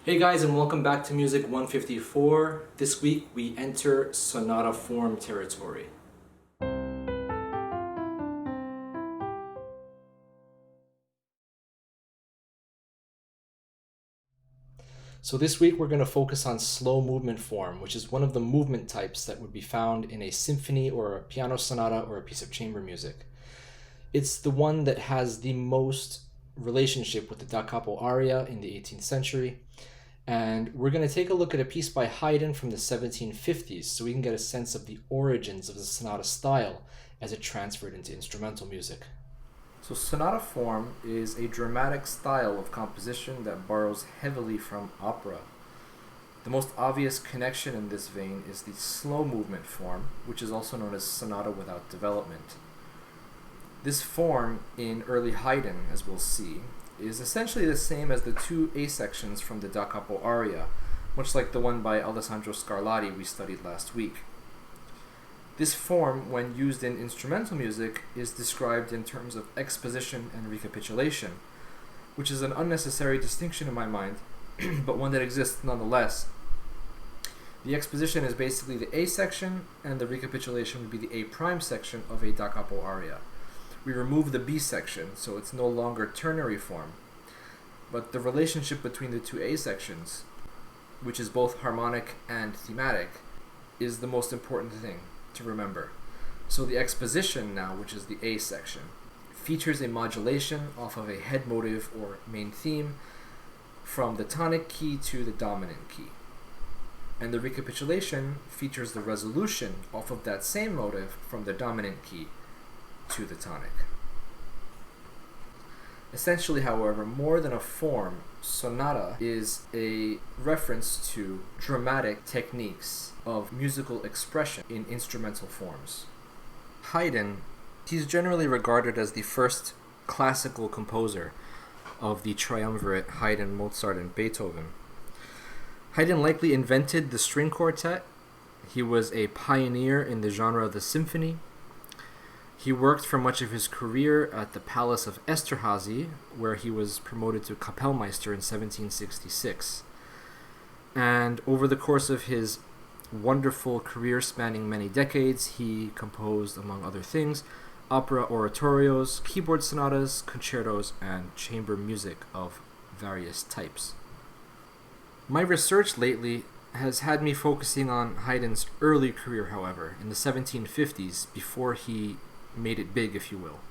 Hey guys, and welcome back to Music 154. This week we enter sonata form territory. So this week we're going to focus on slow movement form, which is one of the movement types that would be found in a symphony or a piano sonata or a piece of chamber music. It's the one that has the most relationship with the da capo aria in the 18th century. And we're going to take a look at a piece by Haydn from the 1750s so we can get a sense of the origins of the sonata style as it transferred into instrumental music. So sonata form is a dramatic style of composition that borrows heavily from opera. The most obvious connection in this vein is the slow movement form, which is also known as sonata without development. This form in early Haydn, as we'll see, is essentially the same as the two A sections from the da capo aria, much like the one by Alessandro Scarlatti we studied last week. This form, when used in instrumental music, is described in terms of exposition and recapitulation, which is an unnecessary distinction in my mind, but one that exists nonetheless. The exposition is basically the A section, and the recapitulation would be the A prime section of a da capo aria. We remove the B section, so it's no longer ternary form. But the relationship between the two A sections, which is both harmonic and thematic, is the most important thing to remember. So the exposition now, which is the A section, features a modulation off of a head motive or main theme from the tonic key to the dominant key. And the recapitulation features the resolution off of that same motive from the dominant key to the tonic. Essentially, however, more than a form, sonata is a reference to dramatic techniques of musical expression in instrumental forms. Haydn, he's generally regarded as the first classical composer of the triumvirate Haydn, Mozart, and Beethoven. Haydn likely invented the string quartet. He was a pioneer in the genre of the symphony. He worked for much of his career at the Palace of Esterhazy, where he was promoted to Kapellmeister in 1766. And over the course of his wonderful career spanning many decades, he composed, among other things, opera oratorios, keyboard sonatas, concertos, and chamber music of various types. My research lately has had me focusing on Haydn's early career, however, in the 1750s, before he made it big, if you will.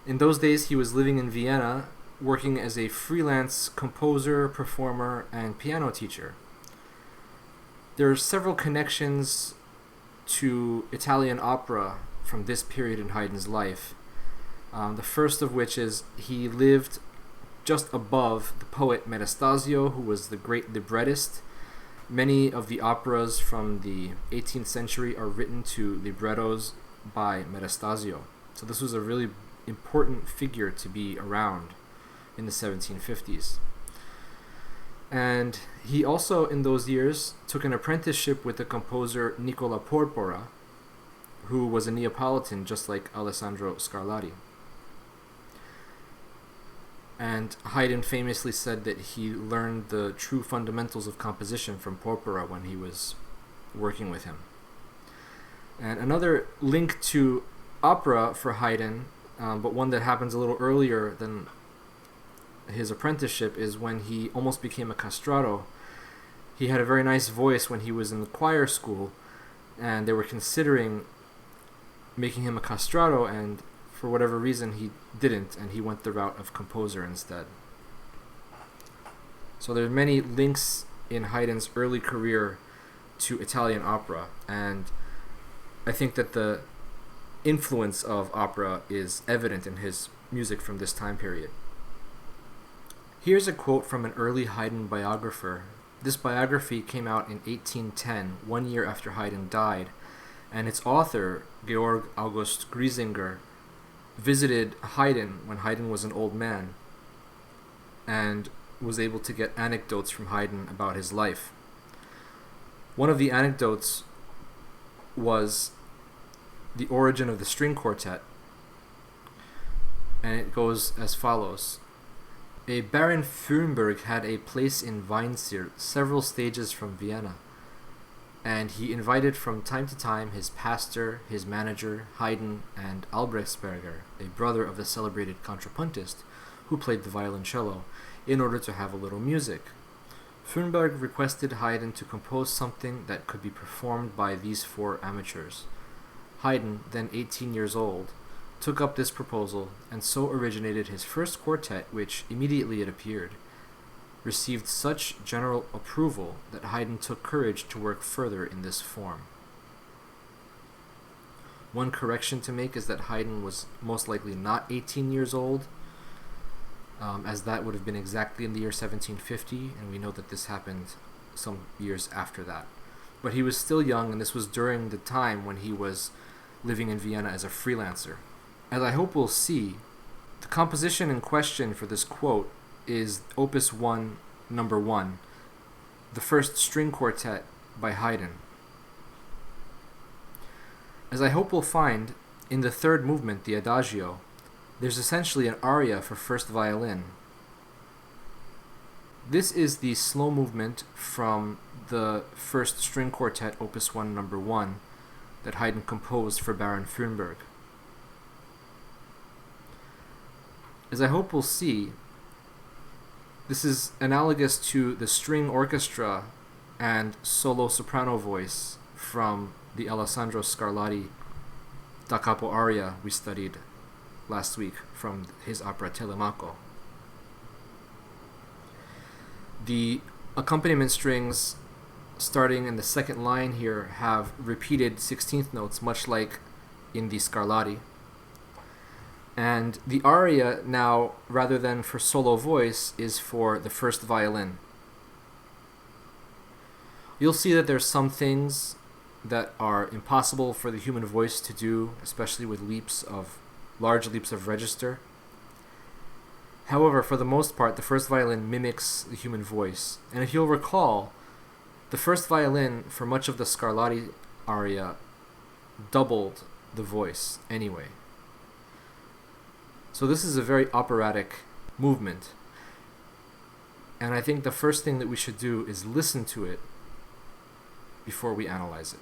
In those days, he was living in Vienna, working as a freelance composer, performer, and piano teacher. There are several connections to Italian opera from this period in Haydn's life. The first of which is he lived just above the poet Metastasio, who was the great librettist. Many of the operas from the 18th century are written to librettos by Metastasio. So this was a really important figure to be around in the 1750s. And he also, in those years, took an apprenticeship with the composer Nicola Porpora, who was a Neapolitan just like Alessandro Scarlatti. And Haydn famously said that he learned the true fundamentals of composition from Porpora when he was working with him. And another link to opera for Haydn, but one that happens a little earlier than his apprenticeship, is when he almost became a castrato. He had a very nice voice when he was in the choir school, and they were considering making him a castrato, and for whatever reason he didn't, and he went the route of composer instead. So there are many links in Haydn's early career to Italian opera, and I think that the influence of opera is evident in his music from this time period. Here's a quote from an early Haydn biographer. This biography came out in 1810, 1 year after Haydn died, and its author, Georg August Griesinger, visited Haydn when Haydn was an old man and was able to get anecdotes from Haydn about his life. One of the anecdotes was the origin of the string quartet, and it goes as follows. A Baron Fürnberg had a place in Weinzierl, several stages from Vienna, and he invited from time to time his pastor, his manager, Haydn, and Albrechtsberger, a brother of the celebrated contrapuntist, who played the violoncello, in order to have a little music. Fürnberg requested Haydn to compose something that could be performed by these four amateurs. Haydn, then 18 years old, took up this proposal, and so originated his first quartet, which, immediately it appeared, received such general approval that Haydn took courage to work further in this form. One correction to make is that Haydn was most likely not 18 years old, as that would have been exactly in the year 1750, and we know that this happened some years after that. But he was still young, and this was during the time when he was living in Vienna as a freelancer. As I hope we'll see, the composition in question for this quote is Opus 1, Number 1, the first string quartet by Haydn. As I hope we'll find, in the third movement, the Adagio, there's essentially an aria for first violin. This is the slow movement from the first string quartet, Opus 1, Number 1, that Haydn composed for Baron Fürnberg. As I hope we'll see, this is analogous to the string orchestra and solo soprano voice from the Alessandro Scarlatti da capo aria we studied last week from his opera Telemaco. The accompaniment strings starting in the second line here have repeated 16th notes, much like in the Scarlatti. And the aria now, rather than for solo voice, is for the first violin. You'll see that there's some things that are impossible for the human voice to do, especially with large leaps of register. However, for the most part, the first violin mimics the human voice. And if you'll recall, the first violin for much of the Scarlatti aria doubled the voice anyway. So this is a very operatic movement. And I think the first thing that we should do is listen to it before we analyze it.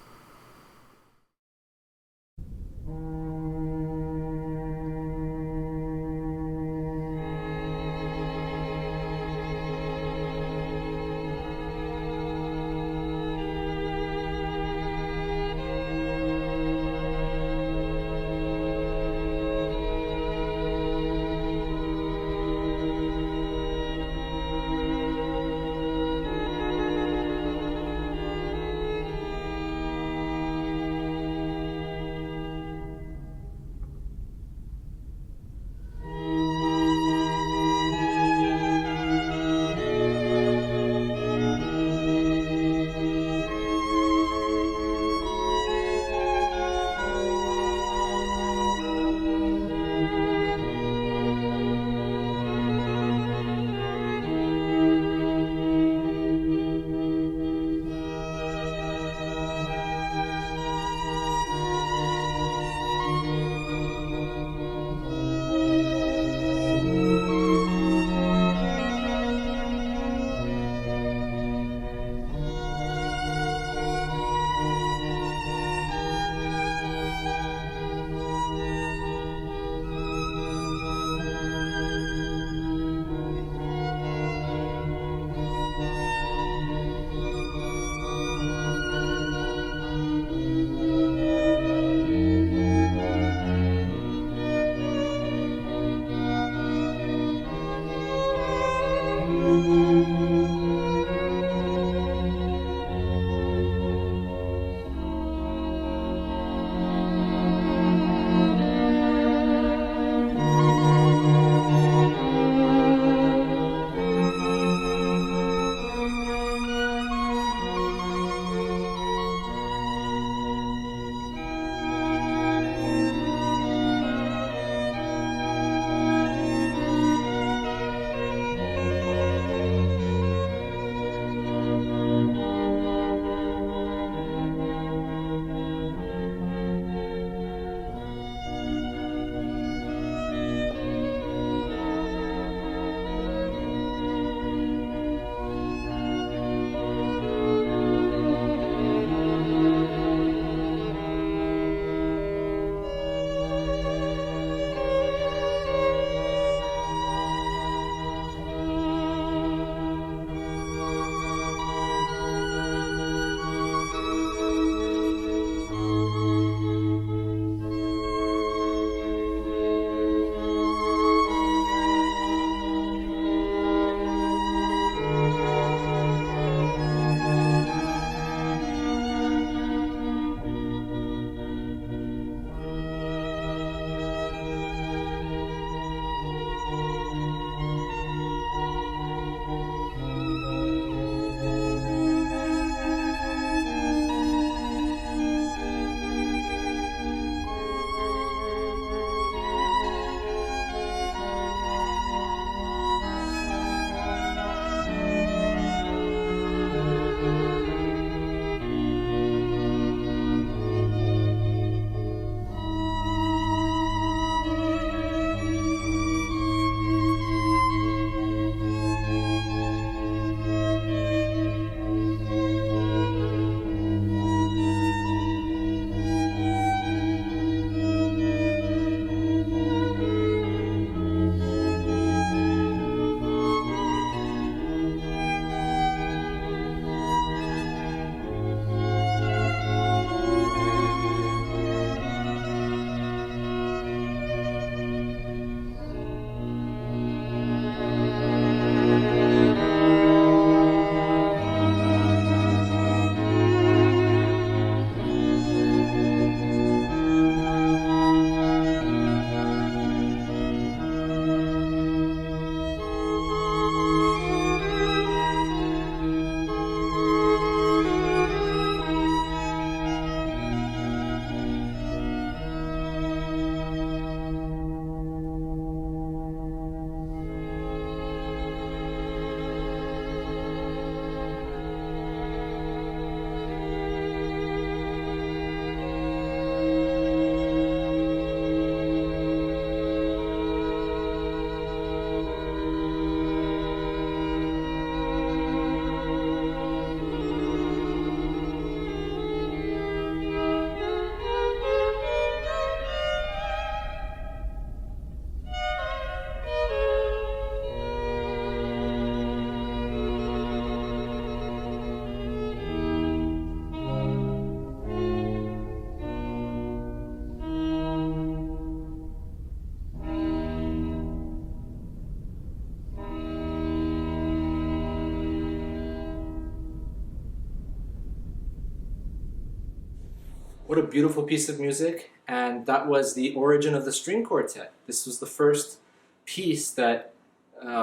What a beautiful piece of music, and that was the origin of the string quartet. This was the first piece that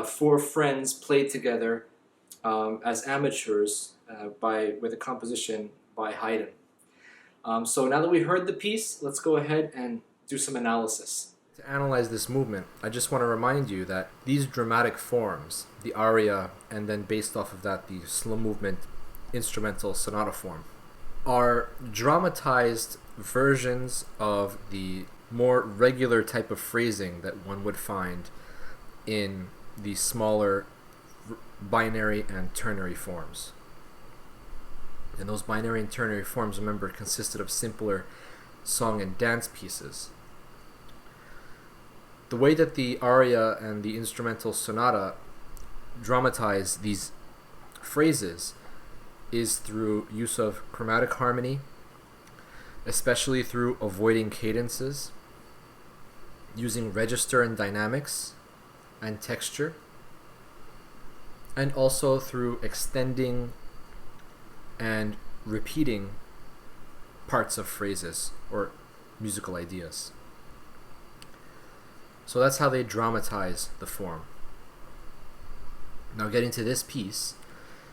four friends played together as amateurs with a composition by Haydn. So now that we heard the piece, let's go ahead and do some analysis. To analyze this movement, I just want to remind you that these dramatic forms, the aria, and then based off of that, the slow movement instrumental sonata form, are dramatized versions of the more regular type of phrasing that one would find in the smaller binary and ternary forms. And those binary and ternary forms, remember, consisted of simpler song and dance pieces. The way that the aria and the instrumental sonata dramatize these phrases is through use of chromatic harmony, especially through avoiding cadences, using register and dynamics and texture, and also through extending and repeating parts of phrases or musical ideas. So that's how they dramatize the form. Now getting to this piece,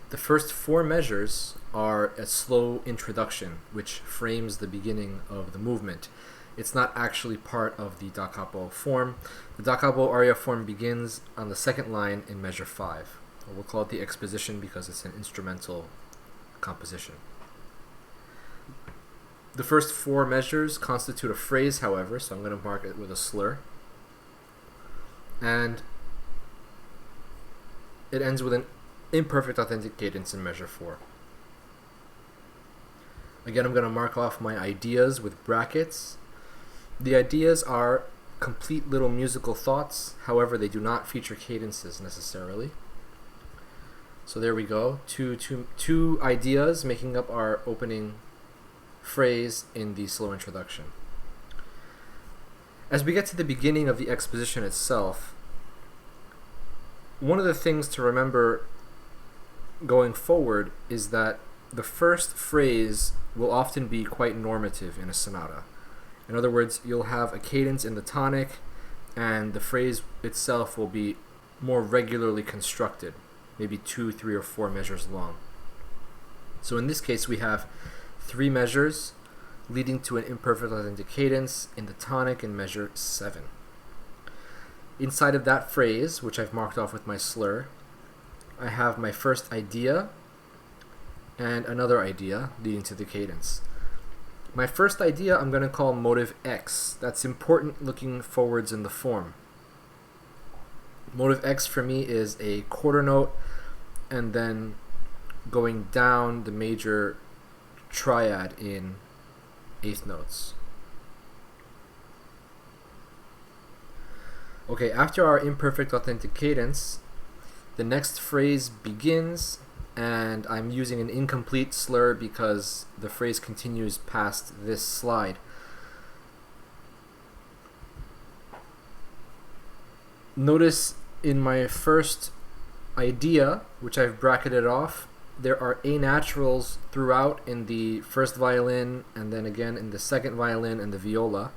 the first four measures are a slow introduction which frames the beginning of the movement. It's not actually part of the da capo form. The da capo aria form begins on the second line in measure 5. We'll call it the exposition because it's an instrumental composition. The first four measures constitute a phrase, however, so I'm going to mark it with a slur. And it ends with an imperfect authentic cadence in measure 4. Again, I'm going to mark off my ideas with brackets. The ideas are complete little musical thoughts, however, they do not feature cadences necessarily. So there we go, two ideas making up our opening phrase in the slow introduction. As we get to the beginning of the exposition itself, one of the things to remember going forward is that the first phrase will often be quite normative in a sonata. In other words, you'll have a cadence in the tonic, and the phrase itself will be more regularly constructed, maybe 2, 3, or 4 measures long. So in this case, we have 3 measures leading to an imperfect authentic cadence in the tonic in measure 7. Inside of that phrase, which I've marked off with my slur, I have my first idea and another idea leading to the cadence. My first idea I'm going to call motive X. That's important looking forwards in the form. Motive X for me is a quarter note and then going down the major triad in eighth notes. Okay, after our imperfect authentic cadence, the next phrase begins, and I'm using an incomplete slur because the phrase continues past this slide. Notice in my first idea, which I've bracketed off, there are A naturals throughout in the first violin and then again in the second violin and the viola.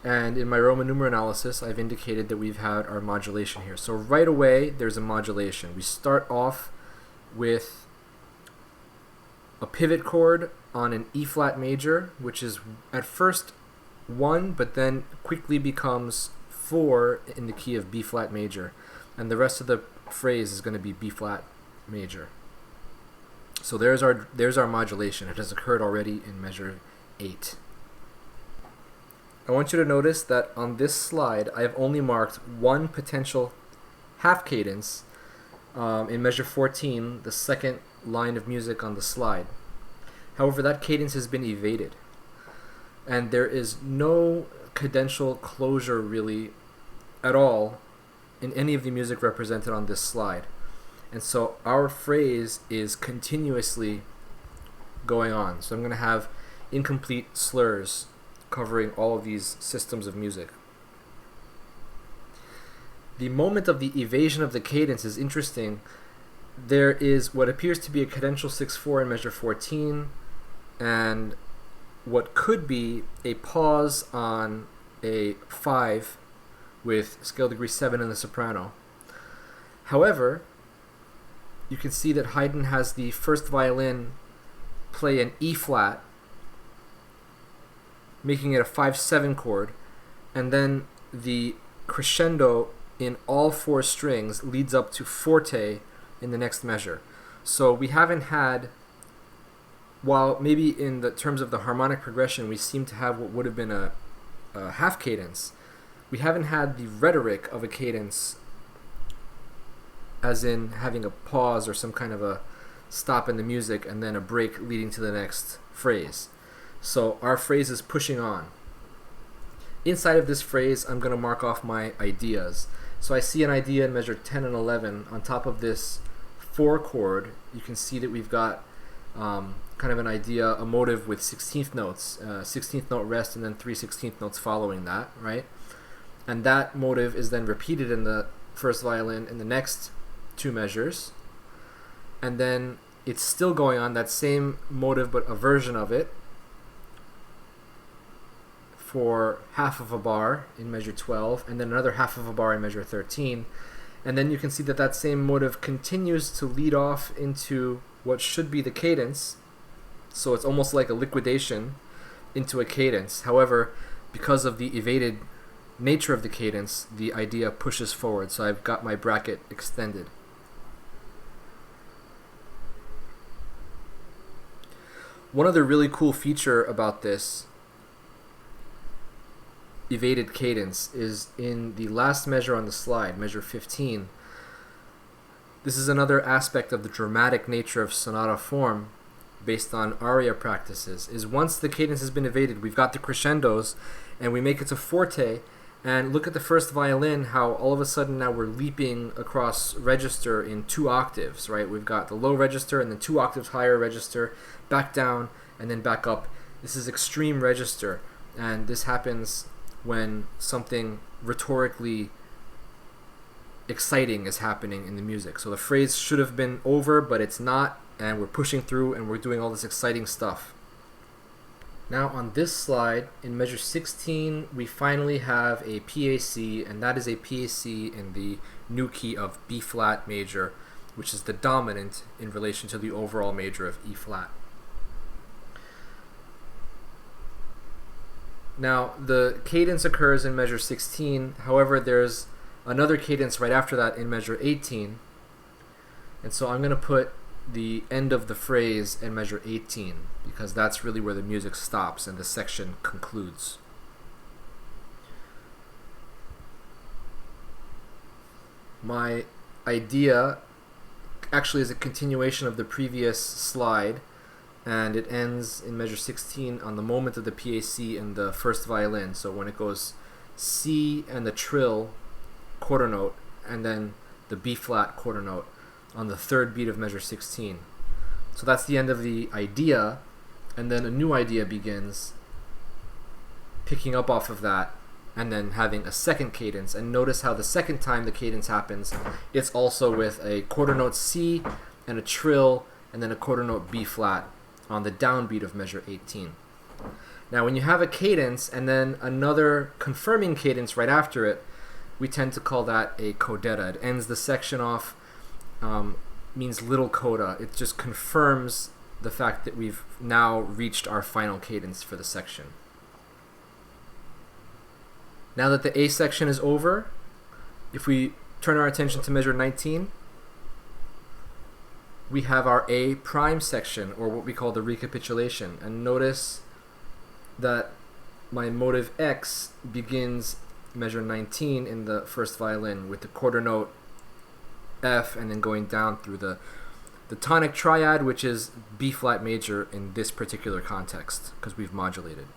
And in my Roman numeral analysis, I've indicated that we've had our modulation here. So right away, there's a modulation. We start off with a pivot chord on an E flat major, which is at first 1, but then quickly becomes 4 in the key of B flat major. And the rest of the phrase is going to be B flat major. So there's our modulation. It has occurred already in measure 8. I want you to notice that on this slide, I have only marked one potential half cadence in measure 14, the second line of music on the slide. However, that cadence has been evaded. And there is no cadential closure really at all in any of the music represented on this slide. And so our phrase is continuously going on. So I'm going to have incomplete slurs covering all of these systems of music. The moment of the evasion of the cadence is interesting. There is what appears to be a cadential 6/4 in measure 14, and what could be a pause on a 5 with scale degree 7 in the soprano. However, you can see that Haydn has the first violin play an E flat, making it a 5-7 chord, and then the crescendo in all 4 strings leads up to forte in the next measure. So we haven't had, while maybe in the terms of the harmonic progression we seem to have what would have been a half cadence, we haven't had the rhetoric of a cadence, as in having a pause or some kind of a stop in the music and then a break leading to the next phrase. So our phrase is pushing on. Inside of this phrase, I'm going to mark off my ideas. So I see an idea in measure 10 and 11. On top of this 4 chord, you can see that we've got kind of an idea, a motive with 16th notes, 16th note rest and then 3 16th notes following that, right? And that motive is then repeated in the first violin in the next 2 measures. And then it's still going on, that same motive but a version of it, for half of a bar in measure 12, and then another half of a bar in measure 13. And then you can see that that same motive continues to lead off into what should be the cadence. So it's almost like a liquidation into a cadence. However, because of the evaded nature of the cadence, the idea pushes forward. So I've got my bracket extended. One other really cool feature about this evaded cadence is in the last measure on the slide, measure 15. This is another aspect of the dramatic nature of sonata form based on aria practices, is once the cadence has been evaded, we've got the crescendos and we make it to forte, and look at the first violin, how all of a sudden now we're leaping across register in 2 octaves, right? We've got the low register and then 2 octaves higher register, back down and then back up. This is extreme register, and this happens when something rhetorically exciting is happening in the music. So the phrase should have been over, but it's not, and we're pushing through and we're doing all this exciting stuff. Now on this slide, in measure 16, we finally have a PAC, and that is a PAC in the new key of B flat major, which is the dominant in relation to the overall major of E flat. Now, the cadence occurs in measure 16, however, there's another cadence right after that in measure 18, and so I'm going to put the end of the phrase in measure 18, because that's really where the music stops and the section concludes. My idea actually is a continuation of the previous slide, and it ends in measure 16 on the moment of the PAC in the first violin. So when it goes C and the trill quarter note, and then the B flat quarter note on the third beat of measure 16. So that's the end of the idea, and then a new idea begins, picking up off of that, and then having a second cadence. And notice how the second time the cadence happens, it's also with a quarter note C and a trill, and then a quarter note B flat on the downbeat of measure 18. Now when you have a cadence and then another confirming cadence right after it, we tend to call that a codetta. It ends the section off, means little coda. It just confirms the fact that we've now reached our final cadence for the section. Now that the A section is over, if we turn our attention to measure 19, we have our A prime section, or what we call the recapitulation. And notice that my motive X begins measure 19 in the first violin with the quarter note F, and then going down through the tonic triad, which is B flat major in this particular context, because we've modulated.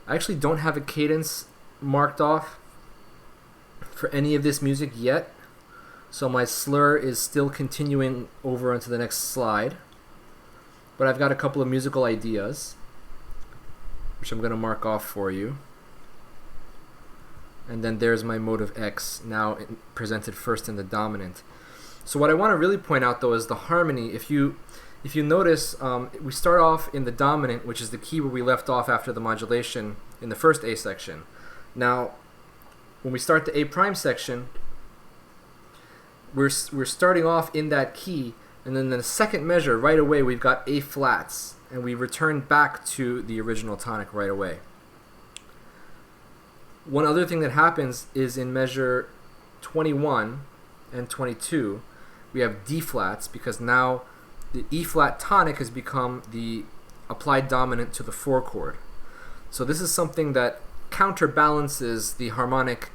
I actually don't have a cadence marked off for any of this music yet, so my slur is still continuing over onto the next slide, but I've got a couple of musical ideas which I'm going to mark off for you. And then there's my motive X, now presented first in the dominant. So what I want to really point out though is the harmony. If you notice, we start off in the dominant, which is the key where we left off after the modulation in the first A section. Now, when we start the A prime section, we're starting off in that key, and then the second measure, right away, we've got A flats, and we return back to the original tonic right away. One other thing that happens is in measure 21 and 22, we have D flats, because now the E flat tonic has become the applied dominant to the 4 chord. So this is something that counterbalances the harmonic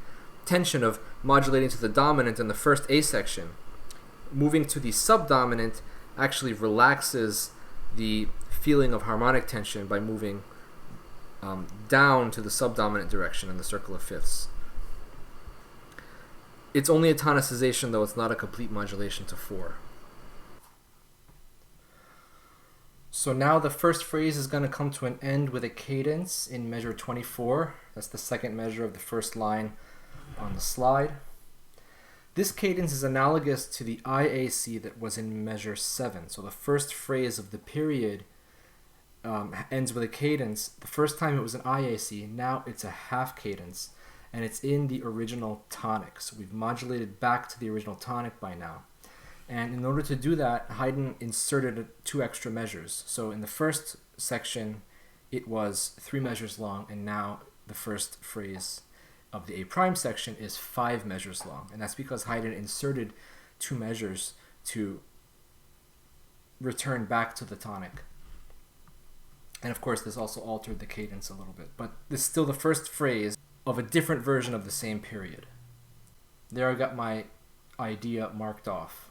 tension of modulating to the dominant in the first A section. Moving to the subdominant actually relaxes the feeling of harmonic tension by moving down to the subdominant direction in the circle of fifths. It's only a tonicization, though. It's not a complete modulation to 4. So now the first phrase is going to come to an end with a cadence in measure 24. That's the second measure of the first line on the slide. This cadence is analogous to the IAC that was in measure 7. So the first phrase of the period ends with a cadence. The first time it was an IAC, now it's a half cadence, and it's in the original tonic. So we've modulated back to the original tonic by now. And in order to do that, Haydn inserted 2 extra measures. So in the first section, it was 3 measures long, and now the first phrase of the A prime section is 5 measures long. And that's because Haydn inserted 2 measures to return back to the tonic. And of course, this also altered the cadence a little bit. But this is still the first phrase of a different version of the same period. There I got my idea marked off.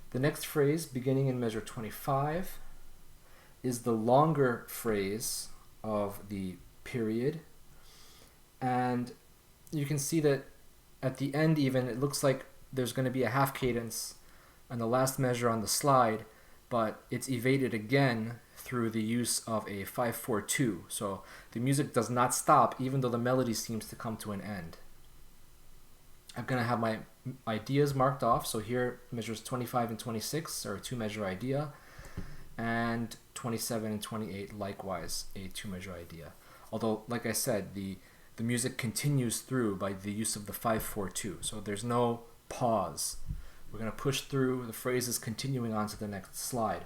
The next phrase, beginning in measure 25, is the longer phrase of the period. And you can see that at the end even, it looks like there's going to be a half cadence on the last measure on the slide, but it's evaded again through the use of a 5/4/2. So the music does not stop even though the melody seems to come to an end. I'm going to have my ideas marked off. So here, measures 25 and 26 are a 2-measure idea, and 27 and 28 likewise a 2-measure idea. Although, like I said, the music continues through by the use of the 5/4/2. So there's no pause. We're going to push through the phrases continuing on to the next slide.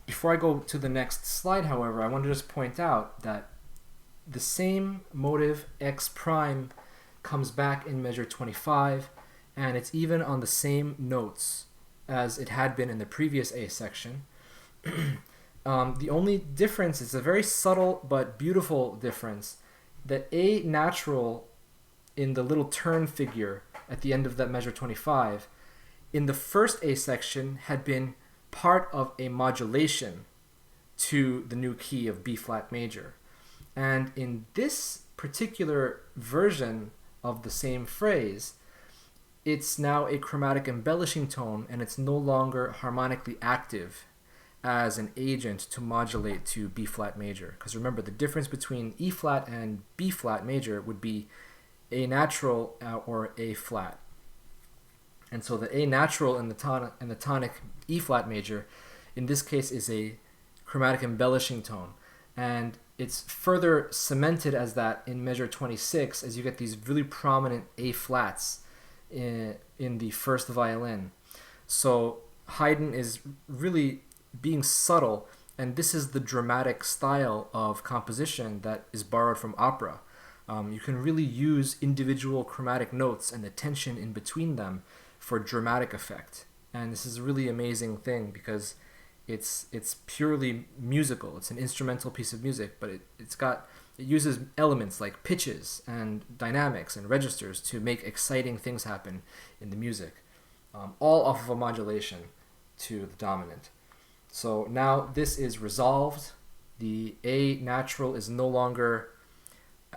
Before I go to the next slide, however, I want to just point out that the same motive X prime comes back in measure 25, and it's even on the same notes as it had been in the previous A section. The only difference is a very subtle but beautiful difference, that A natural in the little turn figure at the end of that measure 25 in the first A section had been part of a modulation to the new key of B flat major. And in this particular version of the same phrase, it's now a chromatic embellishing tone, and it's no longer harmonically active as an agent to modulate to B flat major. Because remember, the difference between E flat and B flat major would be A natural or A flat. And so the A natural in the tonic E flat major, in this case, is a chromatic embellishing tone. And it's further cemented as that in measure 26, as you get these really prominent A flats in the first violin. So Haydn is really being subtle, and this is the dramatic style of composition that is borrowed from opera. You can really use individual chromatic notes and the tension in between them for dramatic effect. And this is a really amazing thing because it's purely musical. It's an instrumental piece of music, but it uses elements like pitches and dynamics and registers to make exciting things happen in the music, all off of a modulation to the dominant. So now this is resolved. The A natural is no longer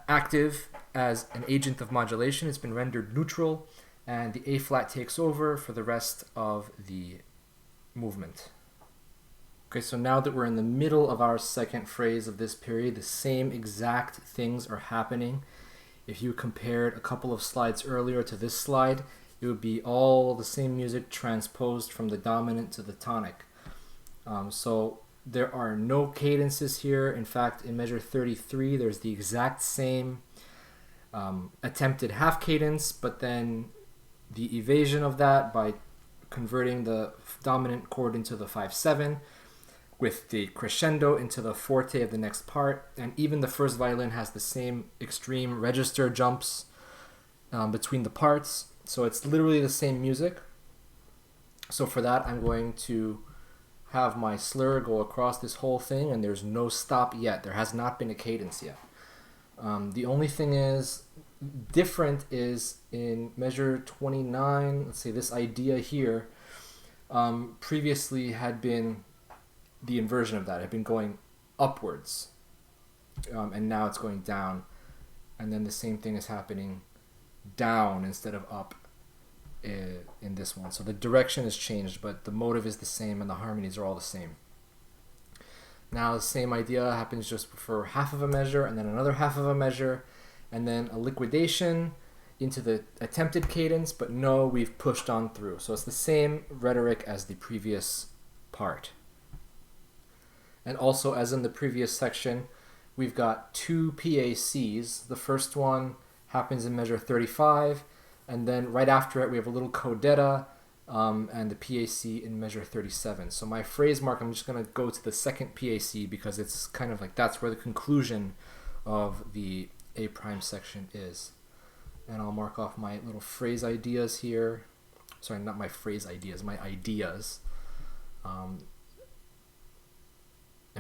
active as an agent of modulation. It's been rendered neutral, and the A flat takes over for the rest of the movement. Okay, so now that we're in the middle of our second phrase of this period, the same exact things are happening if you compared a couple of slides earlier to this slide, it would be all the same music transposed from the dominant to the tonic. So there are no cadences here. In fact, in measure 33, there's the exact same attempted half cadence, but then the evasion of that by converting the dominant chord into the 5/7, with the crescendo into the forte of the next part. And even the first violin has the same extreme register jumps between the parts. So it's literally the same music. So for that, I'm going to have my slur go across this whole thing, and there's no stop yet. There has not been a cadence yet. The only thing is different is in measure 29, let's say this idea here, previously had been the inversion of that. It had been going upwards, and now it's going down, and then the same thing is happening down instead of up in this one. So the direction has changed, but the motive is the same and the harmonies are all the same. Now the same idea happens just for half of a measure, and then another half of a measure, and then a liquidation into the attempted cadence, but no, we've pushed on through. So it's the same rhetoric as the previous part. And also, as in the previous section, we've got two PACs. The first one happens in measure 35, and then right after it we have a little codetta and the PAC in measure 37. So my phrase mark, I'm just going to go to the second PAC because it's kind of like that's where the conclusion of the A prime section is. And I'll mark off my little phrase ideas here. Sorry, not my phrase ideas, my ideas. And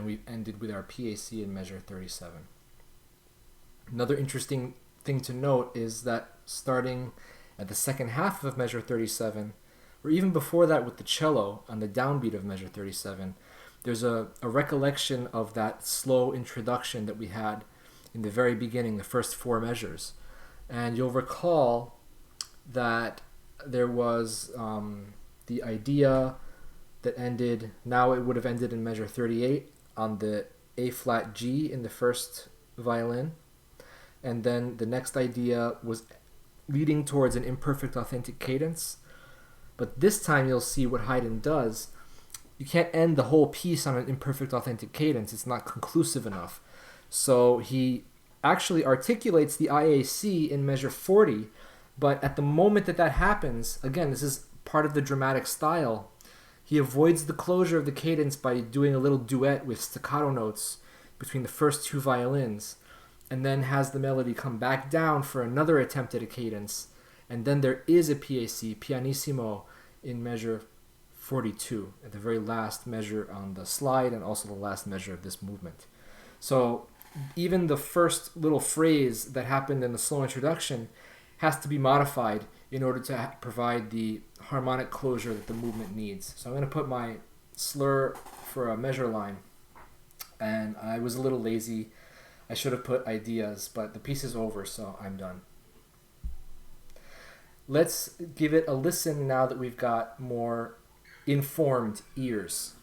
we've ended with our PAC in measure 37. Another interesting thing to note is that starting at the second half of measure 37, or even before that with the cello on the downbeat of measure 37, there's a recollection of that slow introduction that we had in the very beginning, the first four measures. And you'll recall that there was the idea that ended, now it would have ended in measure 38 on the A flat G in the first violin. And then the next idea was leading towards an imperfect authentic cadence. But this time you'll see what Haydn does. You can't end the whole piece on an imperfect authentic cadence. It's not conclusive enough. So he actually articulates the IAC in measure 40, but at the moment that that happens, again, this is part of the dramatic style, he avoids the closure of the cadence by doing a little duet with staccato notes between the first two violins, and then has the melody come back down for another attempt at a cadence, and then there is a PAC, pianissimo, in measure 42, at the very last measure on the slide and also the last measure of this movement. So even the first little phrase that happened in the slow introduction has to be modified in order to provide the harmonic closure that the movement needs. So I'm going to put my slur for a measure line, and I was a little lazy. I should have put ideas, but the piece is over, so I'm done. Let's give it a listen now that we've got more informed ears.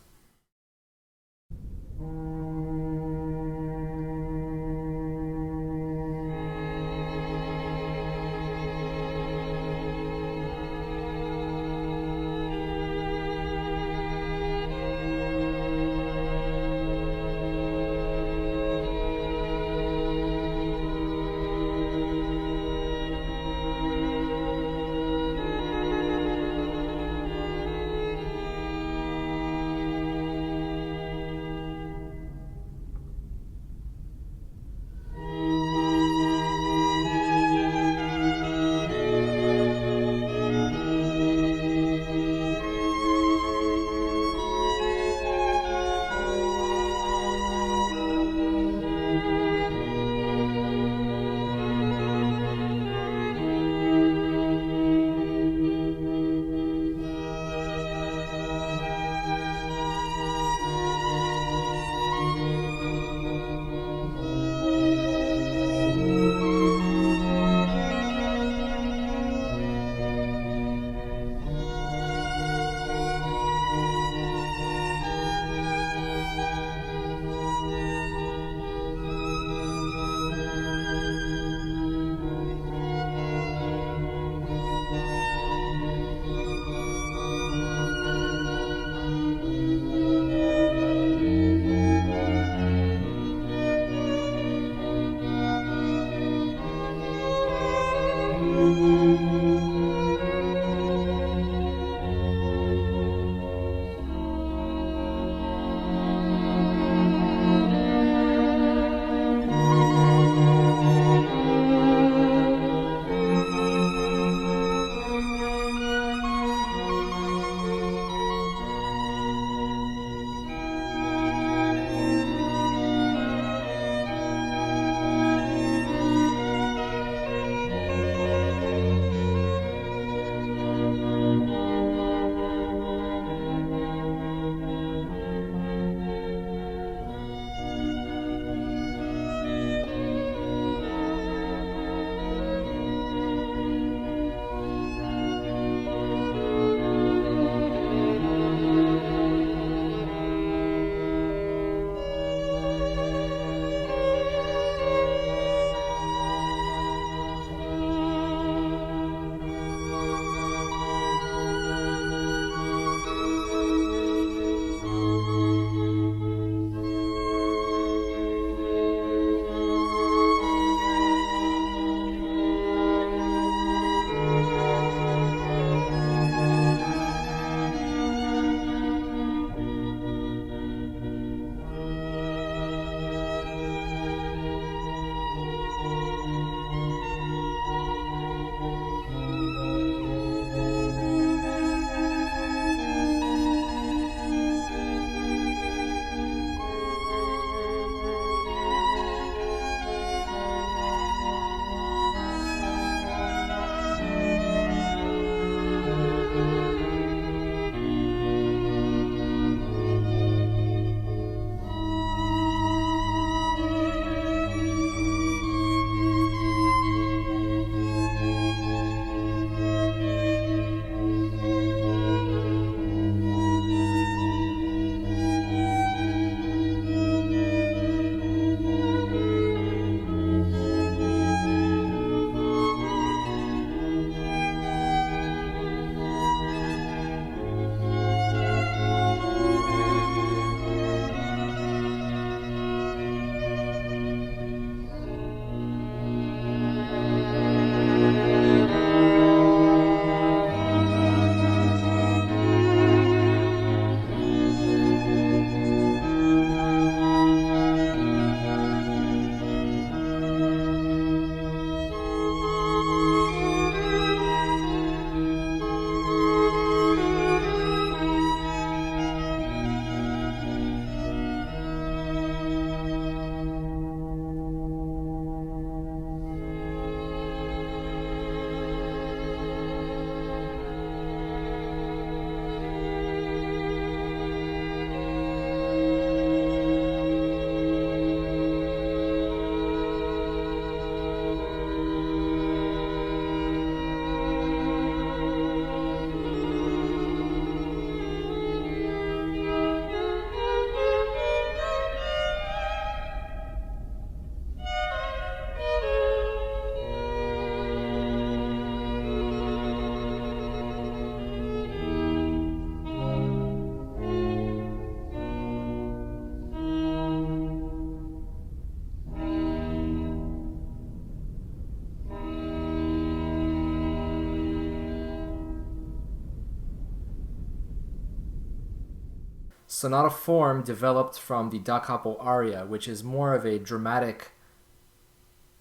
sonata form developed from the da capo aria, which is more of a dramatic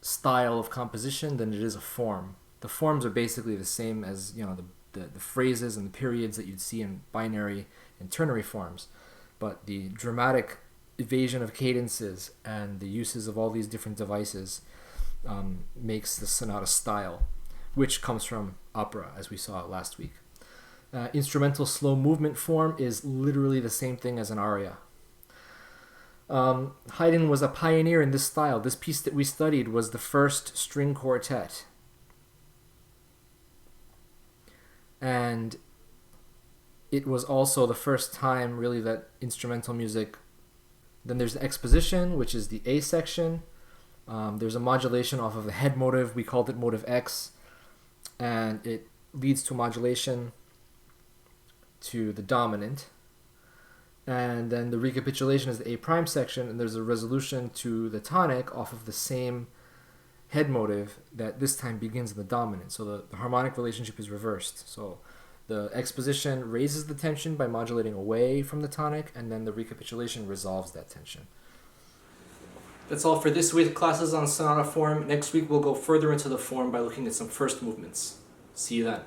style of composition than it is a form. The forms are basically the same as, you know, the phrases and the periods that you'd see in binary and ternary forms, but the dramatic evasion of cadences and the uses of all these different devices makes the sonata style, which comes from opera, as we saw last week. Instrumental slow movement form is literally the same thing as an aria. Haydn was a pioneer in this style. This piece that we studied was the first string quartet. And it was also the first time, really, that instrumental music... Then there's the exposition, which is the A section. There's a modulation off of the head motive. We called it motive X. And it leads to modulation to the dominant. And then the recapitulation is the A prime section, and there's a resolution to the tonic off of the same head motive that this time begins in the dominant. So the harmonic relationship is reversed. So the exposition raises the tension by modulating away from the tonic, and then the recapitulation resolves that tension. That's all for this week's classes on sonata form. Next week we'll go further into the form by looking at some first movements. See you then.